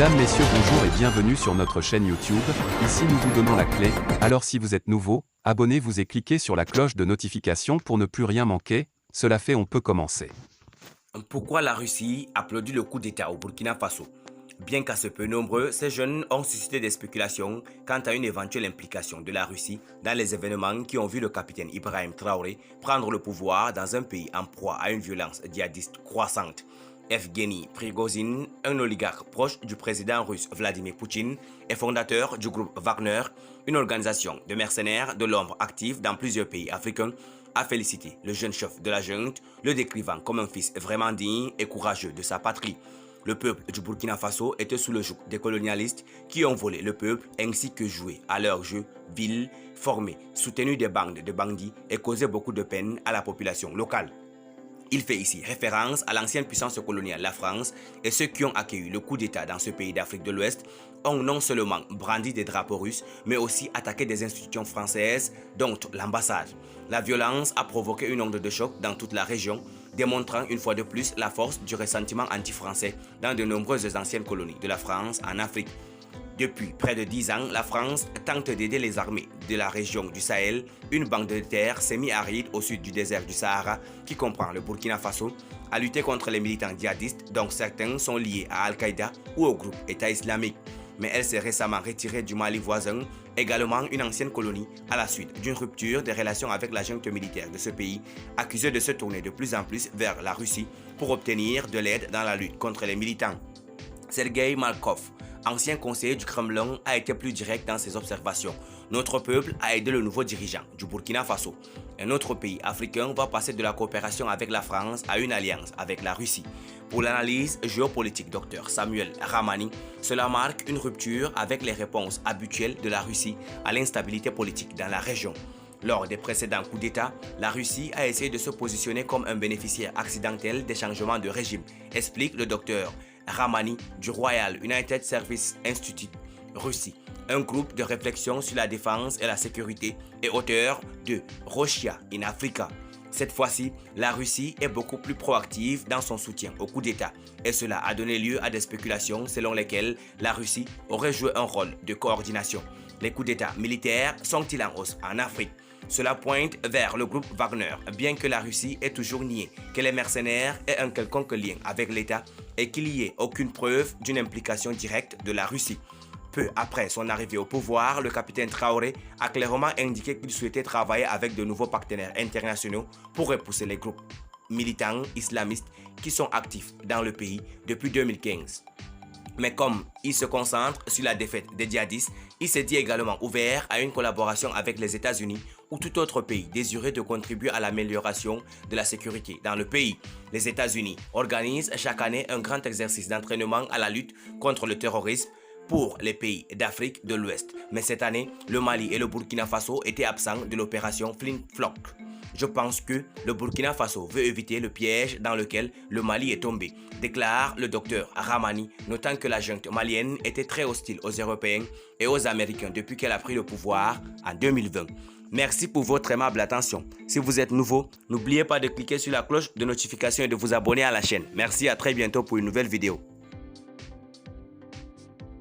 Mesdames, Messieurs, bonjour et bienvenue sur notre chaîne YouTube. Ici nous vous donnons la clé, alors si vous êtes nouveau, abonnez-vous et cliquez sur la cloche de notification pour ne plus rien manquer. Cela fait, on peut commencer. Pourquoi la Russie applaudit le coup d'État au Burkina Faso? Bien qu'assez peu nombreux, ces jeunes ont suscité des spéculations quant à une éventuelle implication de la Russie dans les événements qui ont vu le capitaine Ibrahim Traoré prendre le pouvoir dans un pays en proie à une violence djihadiste croissante. Evgeny Prigozhin, un oligarque proche du président russe Vladimir Poutine et fondateur du groupe Wagner, une organisation de mercenaires de l'ombre active dans plusieurs pays africains, a félicité le jeune chef de la junte, le décrivant comme un fils vraiment digne et courageux de sa patrie. Le peuple du Burkina Faso était sous le joug des colonialistes qui ont volé le peuple ainsi que joué à leur jeu vil, formé, soutenu des bandes de bandits et causé beaucoup de peine à la population locale. Il fait ici référence à l'ancienne puissance coloniale, la France, et ceux qui ont accueilli le coup d'État dans ce pays d'Afrique de l'Ouest ont non seulement brandi des drapeaux russes, mais aussi attaqué des institutions françaises, dont l'ambassade. La violence a provoqué une onde de choc dans toute la région, démontrant une fois de plus la force du ressentiment anti-français dans de nombreuses anciennes colonies de la France en Afrique. Depuis près de 10 ans, la France tente d'aider les armées de la région du Sahel, une bande de terre semi-aride au sud du désert du Sahara qui comprend le Burkina Faso, à lutter contre les militants djihadistes dont certains sont liés à Al-Qaïda ou au groupe État islamique. Mais elle s'est récemment retirée du Mali voisin, également une ancienne colonie, à la suite d'une rupture des relations avec la junte militaire de ce pays, accusée de se tourner de plus en plus vers la Russie pour obtenir de l'aide dans la lutte contre les militants. Sergei Markov, ancien conseiller du Kremlin, a été plus direct dans ses observations. Notre peuple a aidé le nouveau dirigeant du Burkina Faso. Un autre pays africain va passer de la coopération avec la France à une alliance avec la Russie. Pour l'analyse géopolitique Dr Samuel Ramani, cela marque une rupture avec les réponses habituelles de la Russie à l'instabilité politique dans la région. Lors des précédents coups d'État, la Russie a essayé de se positionner comme un bénéficiaire accidentel des changements de régime, explique le docteur Ramani du Royal United Service Institute Russie, un groupe de réflexion sur la défense et la sécurité et auteur de Russia in Africa. Cette fois-ci, la Russie est beaucoup plus proactive dans son soutien au coup d'État et cela a donné lieu à des spéculations selon lesquelles la Russie aurait joué un rôle de coordination. Les coups d'État militaires sont-ils en hausse en Afrique? Cela pointe vers le groupe Wagner, bien que la Russie ait toujours nié que les mercenaires aient un quelconque lien avec l'État et qu'il n'y ait aucune preuve d'une implication directe de la Russie. Peu après son arrivée au pouvoir, le capitaine Traoré a clairement indiqué qu'il souhaitait travailler avec de nouveaux partenaires internationaux pour repousser les groupes militants islamistes qui sont actifs dans le pays depuis 2015. Mais comme il se concentre sur la défaite des djihadistes, il s'est dit également ouvert à une collaboration avec les États-Unis ou tout autre pays désireux de contribuer à l'amélioration de la sécurité dans le pays. Les États-Unis organisent chaque année un grand exercice d'entraînement à la lutte contre le terrorisme pour les pays d'Afrique de l'Ouest. Mais cette année, le Mali et le Burkina Faso étaient absents de l'opération Flint-Flock. Je pense que le Burkina Faso veut éviter le piège dans lequel le Mali est tombé, déclare le docteur Ramani, notant que la junte malienne était très hostile aux Européens et aux Américains depuis qu'elle a pris le pouvoir en 2020. Merci pour votre aimable attention. Si vous êtes nouveau, n'oubliez pas de cliquer sur la cloche de notification et de vous abonner à la chaîne. Merci, à très bientôt pour une nouvelle vidéo.